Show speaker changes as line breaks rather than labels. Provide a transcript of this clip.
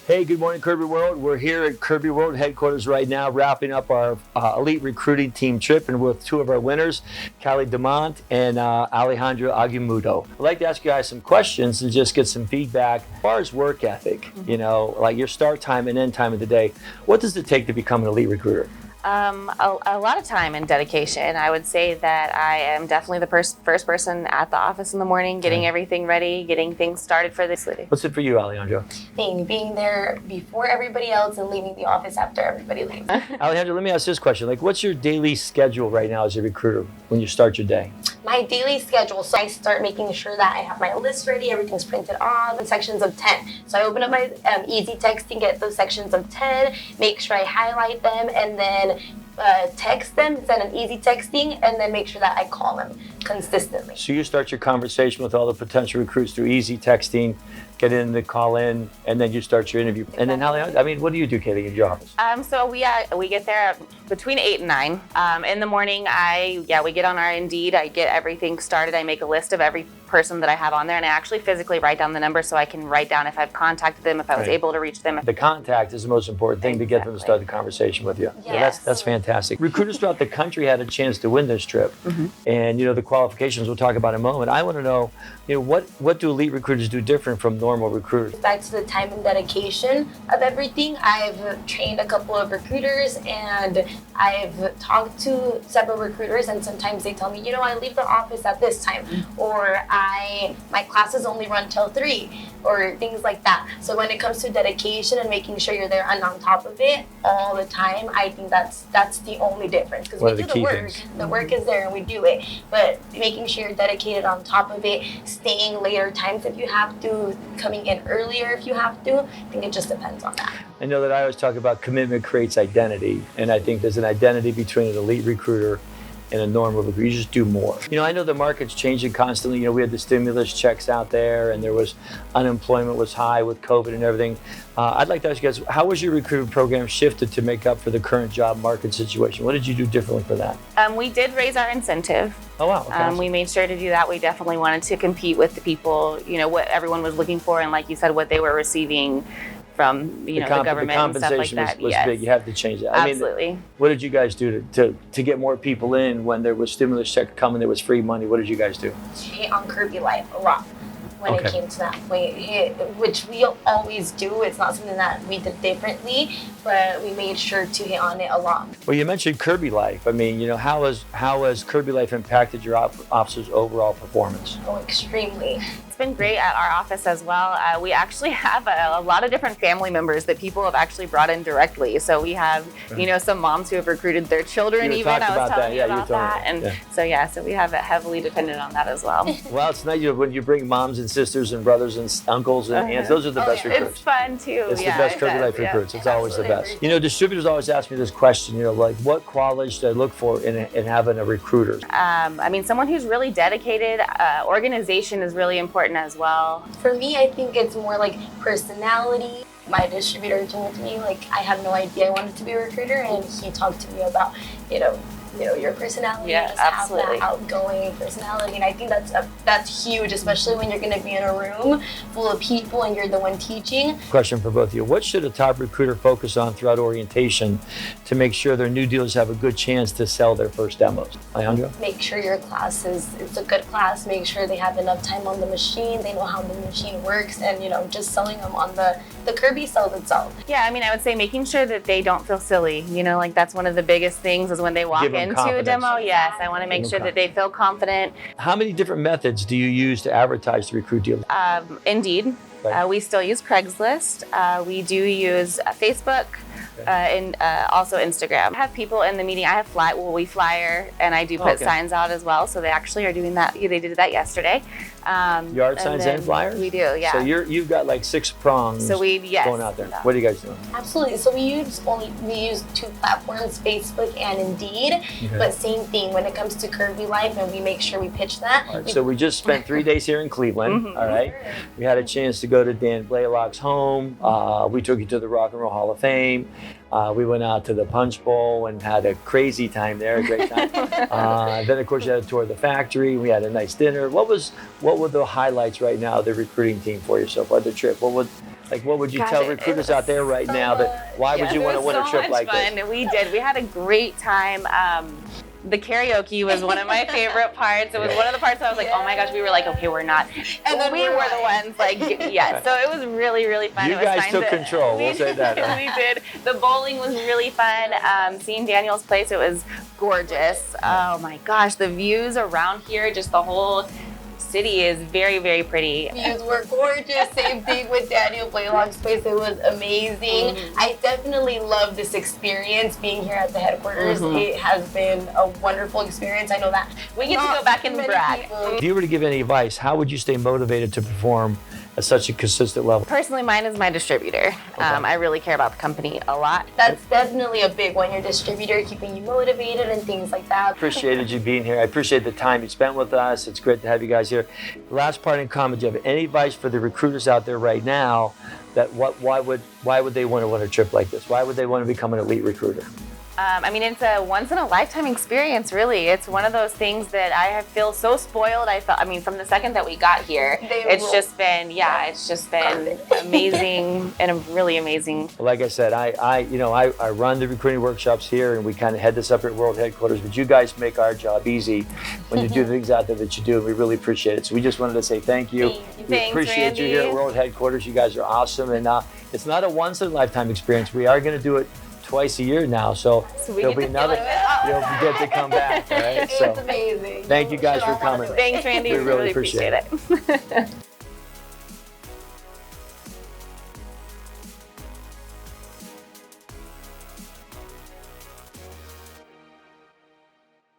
Hey, good morning, Kirby World. We're here at Kirby World headquarters right now, wrapping up our elite recruiting team trip, and with two of our winners, Kaleigh DeMont and Alejandra Argumedo. I'd like to ask you guys some questions and just get some feedback. As far as work ethic, like your start time and end time of the day, what does it take to become an elite recruiter?
A lot of time and dedication. I would say that I am definitely the first person at the office in the morning, getting everything ready, getting things started for this day.
What's it for you, Alejandra?
Being there before everybody else and leaving the office after everybody leaves.
Alejandra, let me ask this question. What's your daily schedule right now as a recruiter when you start your day?
My daily schedule, so I start making sure that I have my list ready, everything's printed off, and sections of 10. So I open up my easy texting, get those sections of 10, make sure I highlight them, and then text them, send an easy texting, and then make sure that I call them consistently.
So you start your conversation with all the potential recruits through easy texting, get in the call in, and then you start your interview.
Exactly.
And then what do you do, Kaleigh, in your office?
So we get there between 8 and 9. In the morning, we get on our Indeed. I get everything started. I make a list of every person that I have on there, and I actually physically write down the number so I can write down if I've contacted them, if I was able to reach them.
The contact is the most important thing to get them to start the conversation with you.
Yes.
So that's fantastic. Recruiters throughout the country had a chance to win this trip, and the qualifications we'll talk about in a moment. I want to know, what do elite recruiters do different from normal recruiters?
Back to the time and dedication of everything. I've trained a couple of recruiters, and I've talked to several recruiters, and sometimes they tell me, I leave the office at this time, or my classes only run till 3, or things like that. So when it comes to dedication and making sure you're there and on top of it all the time, I think that's the only difference, because we do the work. The work is there and we do it, but making sure you're dedicated on top of it, staying later times if you have to, coming in earlier if you have to. I think it just depends on that.
I know that I always talk about commitment creates identity, and I think there's an identity between an elite recruiter and a normal recruiter. You just do more. I know the market's changing constantly. We had the stimulus checks out there, and there was unemployment was high with COVID and everything. I'd like to ask you guys, how was your recruitment program shifted to make up for the current job market situation? What did you do differently for that?
We did raise our incentive.
Oh, wow. Okay.
We made sure to do that. We definitely wanted to compete with the people, what everyone was looking for, and like you said, what they were receiving from the government and stuff like that.
Was big. You have to change that.
Absolutely.
What did you guys do to get more people in when there was stimulus check coming, there was free money? What did you guys do?
Hit on Kirby Life a lot when it came to that point, which we always do. It's not something that we did differently, but we made sure to hit on it a lot.
Well, you mentioned Kirby Life. How has Kirby Life impacted your officer's overall performance?
Oh, extremely.
It's been great at our office as well. We actually have a lot of different family members that people have actually brought in directly. So we have, some moms who have recruited their children even. I was telling you about that. And so we have it heavily dependent on that as well.
Well, it's nice when you bring moms and sisters and brothers and uncles and aunts. Those are the best recruits.
It's fun too.
It's the best Kirby Life recruits. It's always the best. Distributors always ask me this question, what qualities should I look for in having a recruiter?
Someone who's really dedicated. Organization is really important as well.
For me, I think it's more like personality. My distributor told me, I had no idea I wanted to be a recruiter, and he talked to me about, your personality.
Yeah,
just
absolutely.
Have that outgoing personality, and I think that's huge, especially when you're going to be in a room full of people and you're the one teaching.
Question for both of you: what should a top recruiter focus on throughout orientation to make sure their new dealers have a good chance to sell their first demos? Alejandra?
Make sure your class is a good class. Make sure they have enough time on the machine. They know how the machine works, and just selling them on the Kirby sells itself.
Yeah, I would say making sure that they don't feel silly. That's one of the biggest things is when they walk into a demo. Yes, I want to make sure that they feel confident.
How many different methods do you use to advertise to recruit dealers?
Indeed. Right. We still use Craigslist. We do use Facebook. And also Instagram. I have people in the meeting. I have we flyer, and I do put signs out as well. So they actually are doing that. They did that yesterday.
Yard signs and flyers?
We do, yeah.
So you've got 6 prongs going out there. What are you guys doing?
Absolutely. So we use 2 platforms, Facebook and Indeed. But same thing when it comes to Kirby Life, and we make sure we pitch that.
All right, so we just spent 3 days here in Cleveland. All right. We had a chance to go to Dan Blaylock's home. We took you to the Rock and Roll Hall of Fame. We went out to the Punch Bowl and had a crazy time there, a great time. Then, of course, you had a tour of the factory. We had a nice dinner. What were the highlights right now of the recruiting team for yourself, or the trip? Like, what would you tell recruiters out there right now that why would you want to win a trip like this?
We did. We had a great time. The karaoke was one of my favorite parts. It was one of the parts I was like, oh my gosh, we were like, okay, we're not. And then we were the ones like, yeah. So it was really, really fun.
You guys took control. We'll say that.
We did. The bowling was really fun. Seeing Daniel's place, it was gorgeous. Oh my gosh, the views around here, just the whole city is very, very pretty.
Views were gorgeous. Same thing with Daniel Blaylock's place. It was amazing. I definitely love this experience being here at the headquarters. It has been a wonderful experience. I know that
we get to go back and brag.
If you were to give any advice, how would you stay motivated to perform at such a consistent level?
Personally, mine is my distributor. I really care about the company a lot.
That's definitely a big one. Your distributor keeping you motivated and things like that.
Appreciated you being here. I appreciate the time you spent with us. It's great to have you guys here. Last part in comment, do you have any advice for the recruiters out there right now that why would they want to win a trip like this? Why would they want to become an elite recruiter?
I mean, it's a once-in-a-lifetime experience, really. It's one of those things that I feel so spoiled. I mean, from the second that we got here, it's just been amazing and really amazing.
Well, like I said, I run the recruiting workshops here, and we kind of head this up at World Headquarters, but you guys make our job easy when you do the things out there that you do, and we really appreciate it. So we just wanted to say thank you.
Thanks,
appreciate
Randy.
you here at World Headquarters. You guys are awesome, and it's not a once-in-a-lifetime experience. We are going to do it twice a year now, so there'll be another. You'll get to come back. Right?
It's amazing.
Thank you guys for coming.
Thanks, Randy.
We really appreciate it.